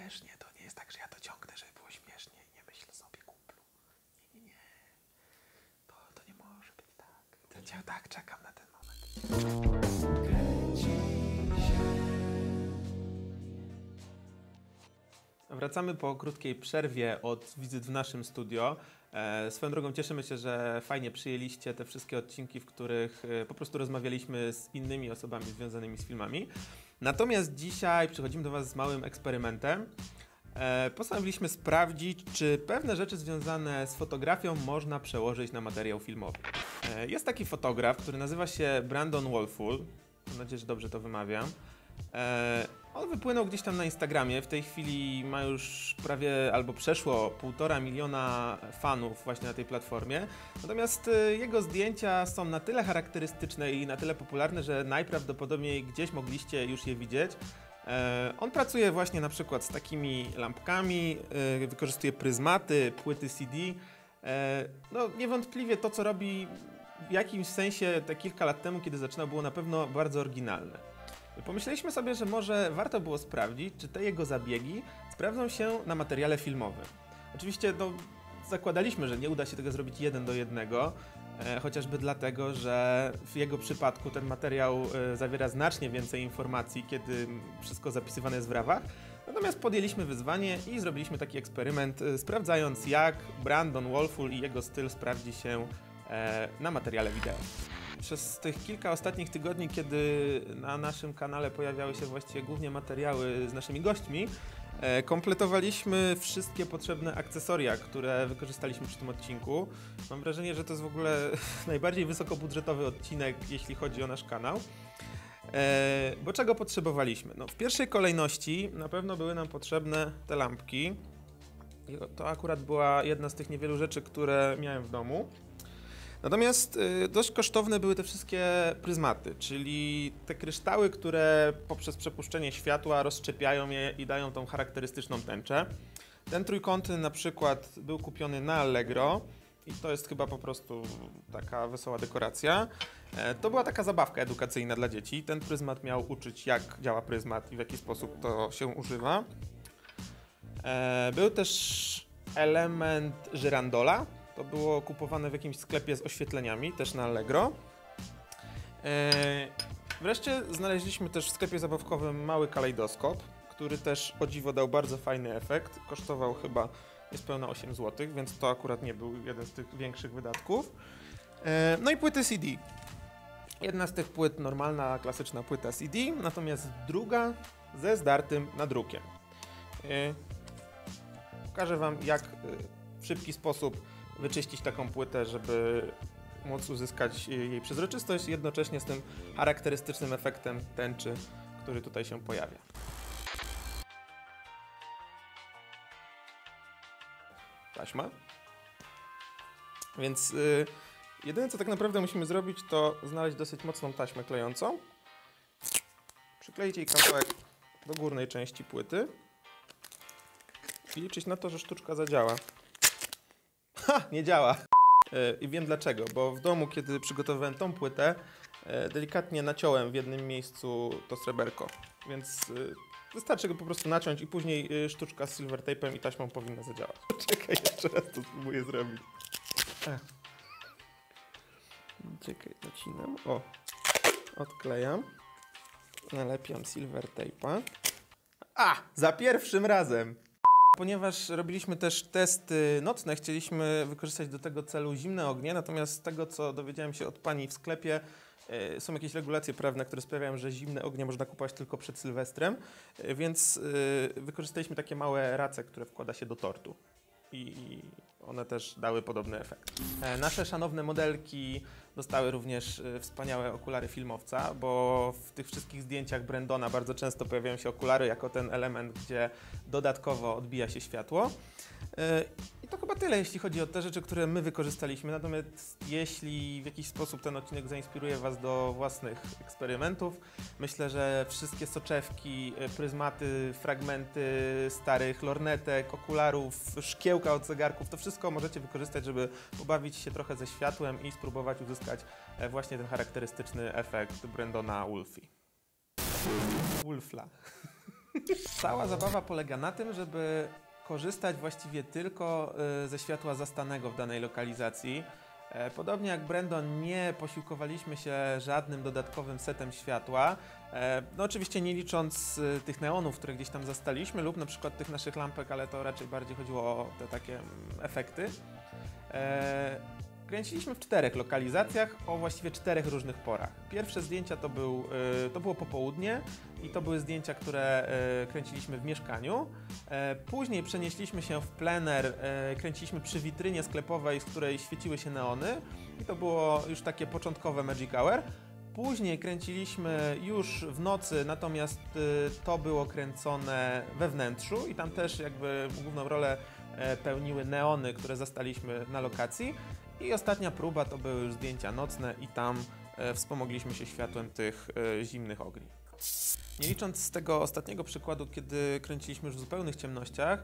śmiesznie, to nie jest tak, że ja to ciągnę, żeby było śmiesznie. Nie myśl sobie, kumplu. Nie. To nie może być tak. Ja tak czekam na ten moment. Wracamy po krótkiej przerwie od wizyt w naszym studio. Swoją drogą cieszymy się, że fajnie przyjęliście te wszystkie odcinki, w których po prostu rozmawialiśmy z innymi osobami związanymi z filmami. Natomiast dzisiaj przychodzimy do Was z małym eksperymentem. Postanowiliśmy sprawdzić, czy pewne rzeczy związane z fotografią można przełożyć na materiał filmowy. Jest taki fotograf, który nazywa się Brandon Wolfull. Mam nadzieję, że dobrze to wymawiam. On wypłynął gdzieś tam na Instagramie, w tej chwili ma już prawie albo przeszło 1,5 miliona fanów właśnie na tej platformie. Natomiast jego zdjęcia są na tyle charakterystyczne i na tyle popularne, że najprawdopodobniej gdzieś mogliście już je widzieć. On pracuje właśnie na przykład z takimi lampkami, wykorzystuje pryzmaty, płyty CD. No niewątpliwie to, co robi w jakimś sensie te kilka lat temu, kiedy zaczynał, było na pewno bardzo oryginalne. Pomyśleliśmy sobie, że może warto było sprawdzić, czy te jego zabiegi sprawdzą się na materiale filmowym. Oczywiście zakładaliśmy, że nie uda się tego zrobić 1 do 1, chociażby dlatego, że w jego przypadku ten materiał zawiera znacznie więcej informacji, kiedy wszystko zapisywane jest w RAWach. Natomiast podjęliśmy wyzwanie i zrobiliśmy taki eksperyment, sprawdzając, jak Brandon Wolfull i jego styl sprawdzi się na materiale wideo. Przez tych kilka ostatnich tygodni, kiedy na naszym kanale pojawiały się właściwie głównie materiały z naszymi gośćmi, kompletowaliśmy wszystkie potrzebne akcesoria, które wykorzystaliśmy przy tym odcinku. Mam wrażenie, że to jest w ogóle najbardziej wysokobudżetowy odcinek, jeśli chodzi o nasz kanał. Bo czego potrzebowaliśmy? No, w pierwszej kolejności na pewno były nam potrzebne te lampki. To akurat była jedna z tych niewielu rzeczy, które miałem w domu. Natomiast dość kosztowne były te wszystkie pryzmaty, czyli te kryształy, które poprzez przepuszczenie światła rozszczepiają je i dają tą charakterystyczną tęczę. Ten trójkątny na przykład był kupiony na Allegro i to jest chyba po prostu taka wesoła dekoracja. To była taka zabawka edukacyjna dla dzieci. Ten pryzmat miał uczyć, jak działa pryzmat i w jaki sposób to się używa. Był też element żyrandola. To było kupowane w jakimś sklepie z oświetleniami, też na Allegro. Wreszcie znaleźliśmy też w sklepie zabawkowym mały kalejdoskop, który też o dziwo dał bardzo fajny efekt. Kosztował chyba niespełna 8 zł, więc to akurat nie był jeden z tych większych wydatków. No i płyty CD. Jedna z tych płyt normalna, klasyczna płyta CD, natomiast druga ze zdartym nadrukiem. Pokażę Wam, jak w szybki sposób wyczyścić taką płytę, żeby móc uzyskać jej przezroczystość, jednocześnie z tym charakterystycznym efektem tęczy, który tutaj się pojawia. Taśma. Więc jedyne, co tak naprawdę musimy zrobić, to znaleźć dosyć mocną taśmę klejącą, przykleić jej kawałek do górnej części płyty i liczyć na to, że sztuczka zadziała. Ha! Nie działa. I wiem dlaczego, bo w domu, kiedy przygotowywałem tą płytę, delikatnie naciąłem w jednym miejscu to sreberko, więc wystarczy go po prostu naciąć i później sztuczka z silver tape'em i taśmą powinna zadziałać. Czekaj, jeszcze raz to spróbuję zrobić. Czekaj, nacinam. O, odklejam. Nalepiam silver tape'a. Za pierwszym razem! Ponieważ robiliśmy też testy nocne, chcieliśmy wykorzystać do tego celu zimne ognie, natomiast z tego, co dowiedziałem się od pani w sklepie, są jakieś regulacje prawne, które sprawiają, że zimne ognie można kupować tylko przed Sylwestrem, więc wykorzystaliśmy takie małe race, które wkłada się do tortu i one też dały podobny efekt. Nasze szanowne modelki dostały również wspaniałe okulary filmowca, bo w tych wszystkich zdjęciach Brandona bardzo często pojawiają się okulary jako ten element, gdzie dodatkowo odbija się światło. I to chyba tyle, jeśli chodzi o te rzeczy, które my wykorzystaliśmy. Natomiast jeśli w jakiś sposób ten odcinek zainspiruje Was do własnych eksperymentów, myślę, że wszystkie soczewki, pryzmaty, fragmenty starych lornetek, okularów, szkiełka od zegarków, to wszystko możecie wykorzystać, żeby pobawić się trochę ze światłem i spróbować uzyskać właśnie ten charakterystyczny efekt Brandona Wolfla. Cała zabawa polega na tym, żeby korzystać właściwie tylko ze światła zastanego w danej lokalizacji. Podobnie jak Brandon, nie posiłkowaliśmy się żadnym dodatkowym setem światła. No oczywiście nie licząc tych neonów, które gdzieś tam zastaliśmy, lub na przykład tych naszych lampek, ale to raczej bardziej chodziło o te takie efekty. Kręciliśmy w 4 lokalizacjach o właściwie 4 różnych porach. Pierwsze zdjęcia to było popołudnie i to były zdjęcia, które kręciliśmy w mieszkaniu. Później przenieśliśmy się w plener, kręciliśmy przy witrynie sklepowej, z której świeciły się neony i to było już takie początkowe Magic Hour. Później kręciliśmy już w nocy, natomiast to było kręcone we wnętrzu i tam też jakby główną rolę pełniły neony, które zastaliśmy na lokacji. I ostatnia próba to były już zdjęcia nocne i tam wspomogliśmy się światłem tych zimnych ogni. Nie licząc z tego ostatniego przykładu, kiedy kręciliśmy już w zupełnych ciemnościach,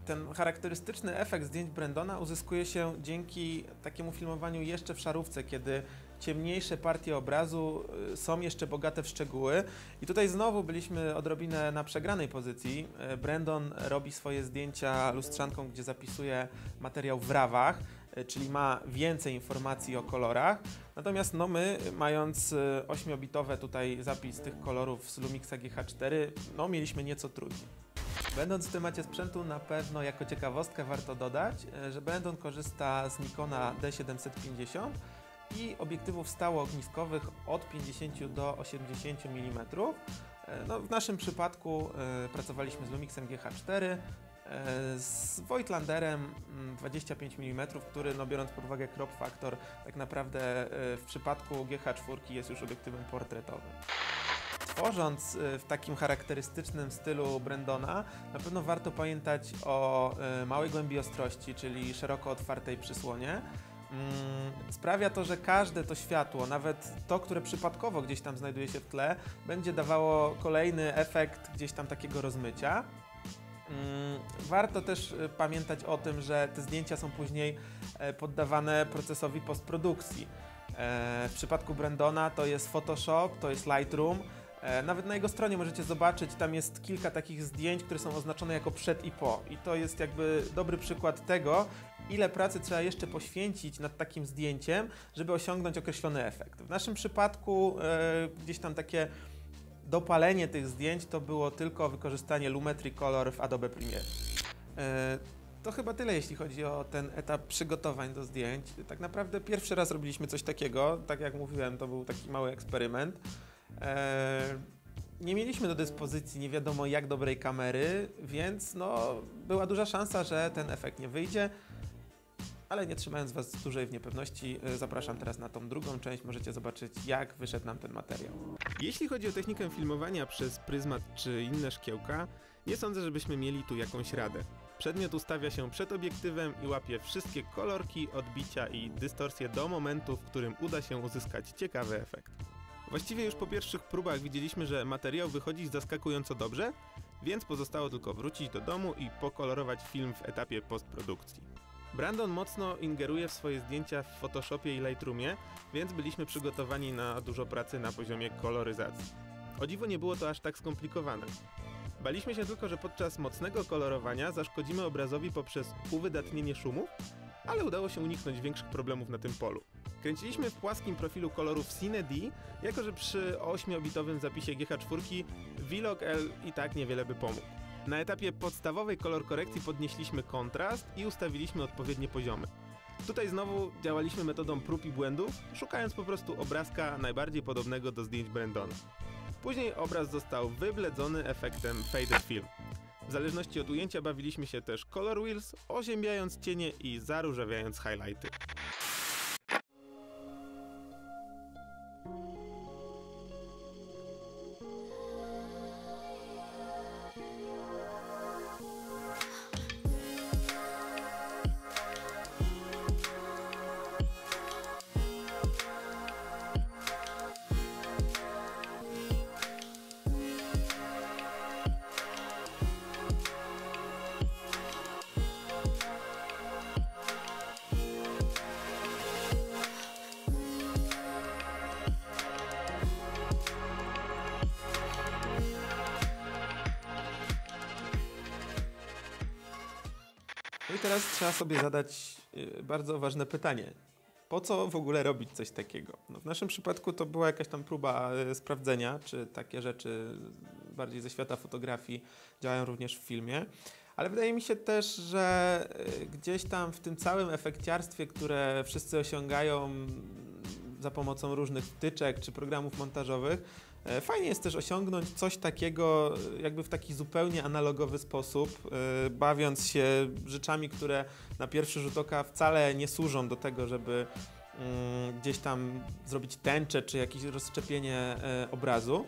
ten charakterystyczny efekt zdjęć Brandona uzyskuje się dzięki takiemu filmowaniu jeszcze w szarówce, kiedy ciemniejsze partie obrazu są jeszcze bogate w szczegóły. I tutaj znowu byliśmy odrobinę na przegranej pozycji. Brandon robi swoje zdjęcia lustrzanką, gdzie zapisuje materiał w rawach, czyli ma więcej informacji o kolorach. Natomiast no my, mając 8-bitowe tutaj zapis tych kolorów z Lumixa GH4, no mieliśmy nieco trudniej. Będąc w temacie sprzętu, na pewno jako ciekawostkę warto dodać, że Brandon korzysta z Nikona D750 i obiektywów stałoogniskowych od 50 do 80 mm. No, w naszym przypadku pracowaliśmy z Lumixem GH4, z Voigtlanderem 25 mm, który no, biorąc pod uwagę crop factor, tak naprawdę w przypadku GH4 jest już obiektywem portretowym. Tworząc w takim charakterystycznym stylu Brandona, na pewno warto pamiętać o małej głębi ostrości, czyli szeroko otwartej przysłonie. Sprawia to, że każde to światło, nawet to, które przypadkowo gdzieś tam znajduje się w tle, będzie dawało kolejny efekt gdzieś tam takiego rozmycia. Warto też pamiętać o tym, że te zdjęcia są później poddawane procesowi postprodukcji. W przypadku Brandona to jest Photoshop, to jest Lightroom. Nawet na jego stronie możecie zobaczyć, tam jest kilka takich zdjęć, które są oznaczone jako przed i po. I to jest jakby dobry przykład tego, ile pracy trzeba jeszcze poświęcić nad takim zdjęciem, żeby osiągnąć określony efekt. W naszym przypadku gdzieś tam takie dopalenie tych zdjęć to było tylko wykorzystanie Lumetri Color w Adobe Premiere. To chyba tyle, jeśli chodzi o ten etap przygotowań do zdjęć. Tak naprawdę pierwszy raz robiliśmy coś takiego, tak jak mówiłem, to był taki mały eksperyment. Nie mieliśmy do dyspozycji nie wiadomo jak dobrej kamery, więc no, była duża szansa, że ten efekt nie wyjdzie. Ale nie trzymając Was dłużej w niepewności, zapraszam teraz na tą drugą część. Możecie zobaczyć, jak wyszedł nam ten materiał. Jeśli chodzi o technikę filmowania przez pryzmat czy inne szkiełka, nie sądzę, żebyśmy mieli tu jakąś radę. Przedmiot ustawia się przed obiektywem i łapie wszystkie kolorki, odbicia i dystorsje do momentu, w którym uda się uzyskać ciekawy efekt. Właściwie już po pierwszych próbach widzieliśmy, że materiał wychodzi zaskakująco dobrze, więc pozostało tylko wrócić do domu i pokolorować film w etapie postprodukcji. Brandon mocno ingeruje w swoje zdjęcia w Photoshopie i Lightroomie, więc byliśmy przygotowani na dużo pracy na poziomie koloryzacji. O dziwo nie było to aż tak skomplikowane. Baliśmy się tylko, że podczas mocnego kolorowania zaszkodzimy obrazowi poprzez uwydatnienie szumów, ale udało się uniknąć większych problemów na tym polu. Kręciliśmy w płaskim profilu kolorów Cine D, jako że przy 8-bitowym zapisie GH4 Vlog-L i tak niewiele by pomógł. Na etapie podstawowej kolor korekcji podnieśliśmy kontrast i ustawiliśmy odpowiednie poziomy. Tutaj znowu działaliśmy metodą prób i błędów, szukając po prostu obrazka najbardziej podobnego do zdjęć Brandona. Później obraz został wybledzony efektem Faded Film. W zależności od ujęcia bawiliśmy się też Color Wheels, oziębiając cienie i zaróżawiając highlighty. No i teraz trzeba sobie zadać bardzo ważne pytanie. Po co w ogóle robić coś takiego? No w naszym przypadku to była jakaś tam próba sprawdzenia, czy takie rzeczy bardziej ze świata fotografii działają również w filmie. Ale wydaje mi się też, że gdzieś tam w tym całym efekciarstwie, które wszyscy osiągają za pomocą różnych wtyczek czy programów montażowych, fajnie jest też osiągnąć coś takiego jakby w taki zupełnie analogowy sposób, bawiąc się rzeczami, które na pierwszy rzut oka wcale nie służą do tego, żeby gdzieś tam zrobić tęczę czy jakieś rozszczepienie obrazu.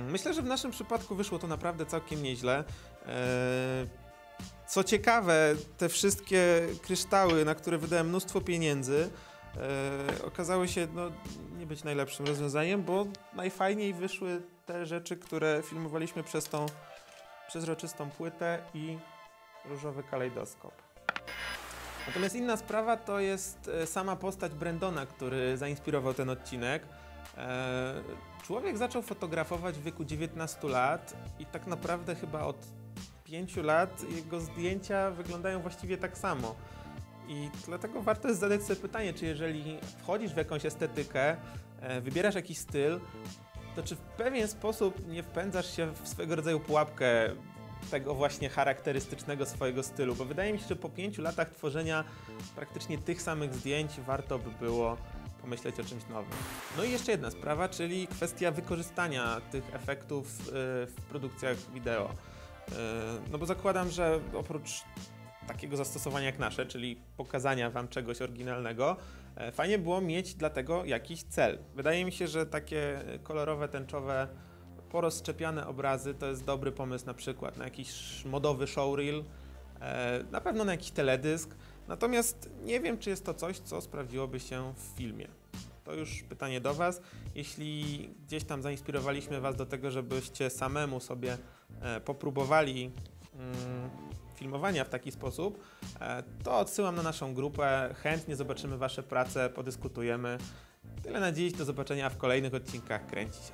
Myślę, że w naszym przypadku wyszło to naprawdę całkiem nieźle. Co ciekawe, te wszystkie kryształy, na które wydałem mnóstwo pieniędzy, okazały się nie być najlepszym rozwiązaniem, bo najfajniej wyszły te rzeczy, które filmowaliśmy przez tą przezroczystą płytę i różowy kalejdoskop. Natomiast inna sprawa to jest sama postać Brendona, który zainspirował ten odcinek. Człowiek zaczął fotografować w wieku 19 lat i tak naprawdę chyba od 5 lat jego zdjęcia wyglądają właściwie tak samo. I dlatego warto jest zadać sobie pytanie, czy jeżeli wchodzisz w jakąś estetykę, wybierasz jakiś styl, to czy w pewien sposób nie wpędzasz się w swego rodzaju pułapkę tego właśnie charakterystycznego swojego stylu, bo wydaje mi się, że po 5 latach tworzenia praktycznie tych samych zdjęć warto by było pomyśleć o czymś nowym. No i jeszcze jedna sprawa, czyli kwestia wykorzystania tych efektów w produkcjach wideo. No bo zakładam, że oprócz takiego zastosowania jak nasze, czyli pokazania wam czegoś oryginalnego, fajnie było mieć dla tego jakiś cel. Wydaje mi się, że takie kolorowe, tęczowe, porozszczepiane obrazy to jest dobry pomysł na przykład na jakiś modowy showreel, na pewno na jakiś teledysk, natomiast nie wiem, czy jest to coś, co sprawdziłoby się w filmie. To już pytanie do was. Jeśli gdzieś tam zainspirowaliśmy was do tego, żebyście samemu sobie popróbowali filmowania w taki sposób, to odsyłam na naszą grupę, chętnie zobaczymy wasze prace, podyskutujemy. Tyle na dziś, do zobaczenia w kolejnych odcinkach Kręci się.